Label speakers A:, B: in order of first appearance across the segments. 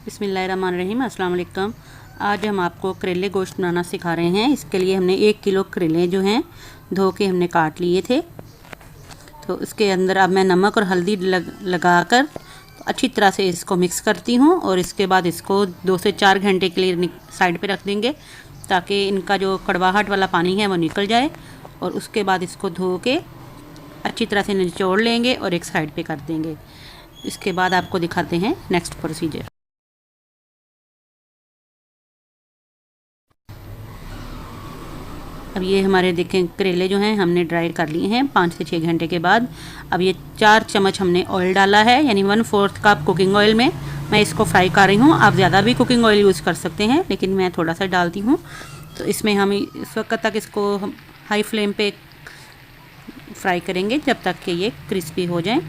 A: बिस्मिल्लाहिर्रहमानिर्रहीम। अस्सलाम वालेकुम। आज हम आपको करेले गोश्त बनाना सिखा रहे हैं। इसके लिए हमने 1 किलो करेले जो हैं धो के हमने काट लिए थे। तो इसके अंदर अब मैं नमक और हल्दी लगाकर अच्छी तरह से इसको मिक्स करती हूँ और इसके बाद इसको 2 से 4 घंटे के लिए साइड पे रख देंगे ताकि इनका जो कड़वाहट वाला पानी है वो निकल जाए। और उसके बाद इसको धो के अच्छी तरह से निचोड़ लेंगे और एक साइड पे कर देंगे। इसके बाद आपको दिखाते हैं नेक्स्ट प्रोसीजर। अब ये हमारे देखें करेले जो हैं हमने ड्राई कर लिए हैं 5 से 6 घंटे के बाद। अब ये 4 चम्मच हमने ऑयल डाला है, यानी 1/4 कप कुकिंग ऑयल में मैं इसको फ्राई कर रही हूँ। आप ज़्यादा भी कुकिंग ऑयल यूज़ कर सकते हैं, लेकिन मैं थोड़ा सा डालती हूँ। तो इसमें हम इस वक्त तक इसको हाई फ्लेम पे फ्राई करेंगे जब तक कि ये क्रिस्पी हो जाए।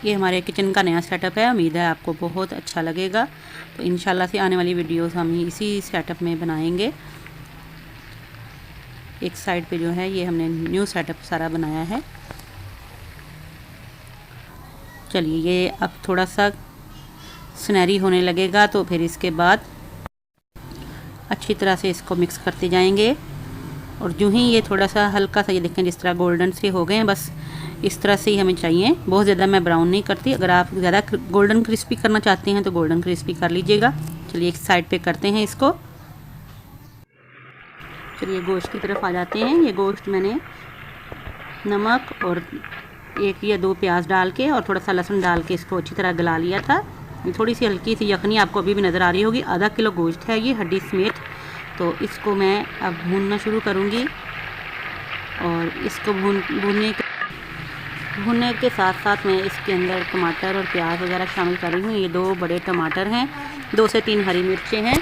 A: ये हमारे किचन का नया सेटअप है, उम्मीद है आपको बहुत अच्छा लगेगा। तो इंशाल्लाह से आने वाली वीडियोस हम इसी सेटअप में बनाएंगे। एक साइड पे जो है ये हमने न्यू सेटअप सारा बनाया है। चलिए ये अब थोड़ा सा सुनहरी होने लगेगा तो फिर इसके बाद अच्छी तरह से इसको मिक्स करते जाएंगे। और जो ही ये थोड़ा सा हल्का सा ये देखें जिस तरह गोल्डन से हो गए हैं, बस इस तरह से ही हमें चाहिए। बहुत ज़्यादा मैं ब्राउन नहीं करती। अगर आप ज़्यादा गोल्डन क्रिस्पी करना चाहते हैं तो गोल्डन क्रिस्पी कर लीजिएगा। चलिए एक साइड पे करते हैं इसको। चलिए गोश्त की तरफ आ जाते हैं। ये गोश्त मैंने नमक और 1 या 2 प्याज डाल के और थोड़ा सा लहसुन डाल के इसको अच्छी तरह गला लिया था। ये थोड़ी सी हल्की सी यखनी आपको अभी भी नज़र आ रही होगी। आधा किलो गोश्त है ये हड्डी समेत। तो इसको मैं अब भूनना शुरू करूँगी और इसको भूनने के साथ साथ मैं इसके अंदर टमाटर और प्याज वगैरह शामिल कर रही हूँ। ये 2 बड़े टमाटर हैं, 2 से 3 हरी मिर्चें हैं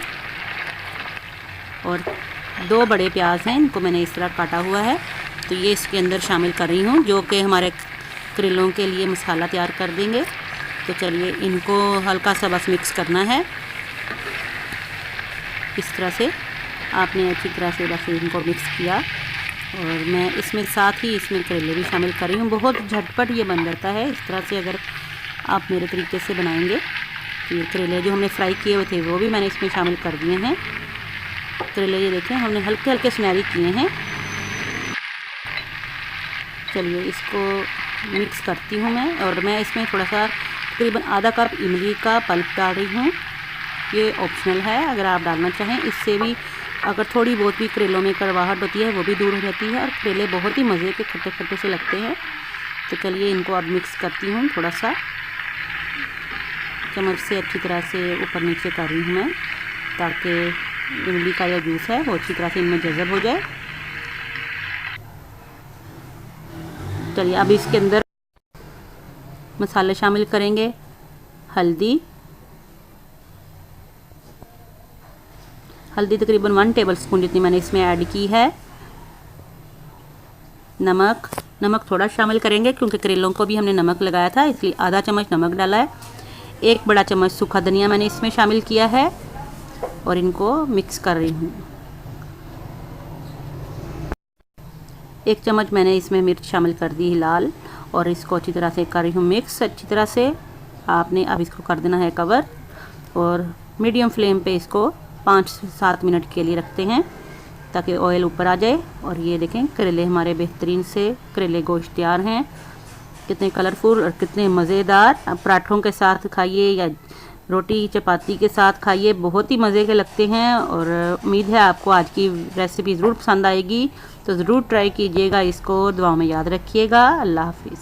A: और 2 बड़े प्याज हैं। इनको मैंने इस तरह काटा हुआ है। तो ये इसके अंदर शामिल कर रही हूँ, जो कि हमारे करेलों के लिए मसाला तैयार कर देंगे। तो चलिए इनको हल्का सा बस मिक्स करना है। इस तरह से आपने अच्छी तरह से बस इनको मिक्स किया और मैं इसमें साथ ही इसमें करेले भी शामिल कर रही हूँ। बहुत झटपट ये बन जाता है इस तरह से अगर आप मेरे तरीके से बनाएंगे। तो ये करेले जो हमने फ्राई किए हुए थे वो भी मैंने इसमें शामिल कर दिए हैं। करेले ये देखें हमने हल्के हल्के सुनहरी किए हैं। चलिए इसको मिक्स करती हूँ मैं और मैं इसमें थोड़ा सा तकरीबन आधा कप इमली का पल्प डाल रही हूँ। ये ऑप्शनल है, अगर आप डालना चाहें। इससे भी अगर थोड़ी बहुत भी करेलों में कड़वाहट होती है वो भी दूर हो जाती है और करेले बहुत ही मज़े के खट्टे खट्टे से लगते हैं। तो चलिए इनको अब मिक्स करती हूँ। थोड़ा सा चम्मच से अच्छी तरह से ऊपर नीचे कर रही हूँ मैं, ताकि इमली का जो जूस है वो अच्छी तरह से इनमें जज़ब हो जाए। चलिए अब इसके अंदर मसाले शामिल करेंगे। हल्दी तकरीबन 1 टेबलस्पून जितनी मैंने इसमें ऐड की है। नमक थोड़ा शामिल करेंगे क्योंकि करेलों को भी हमने नमक लगाया था, इसलिए आधा चम्मच नमक डाला है। 1 बड़ा चम्मच सूखा धनिया मैंने इसमें शामिल किया है और इनको मिक्स कर रही हूँ। 1 चम्मच मैंने इसमें मिर्च शामिल कर दी लाल और इसको अच्छी तरह से कर रही हूँ मिक्स। अच्छी तरह से आपने अब इसको कर देना है कवर और मीडियम फ्लेम पे इसको 5 से 7 मिनट के लिए रखते हैं ताकि ऑयल ऊपर आ जाए। और ये देखें करेले हमारे बेहतरीन से करेले गोश्त तैयार हैं। कितने कलरफुल और कितने मज़ेदार। पराठों के साथ खाइए या रोटी चपाती के साथ खाइए, बहुत ही मज़े के लगते हैं। और उम्मीद है आपको आज की रेसिपी ज़रूर पसंद आएगी। तो ज़रूर ट्राई कीजिएगा इसको। दुआ में याद रखिएगा। अल्लाह हाफिज़।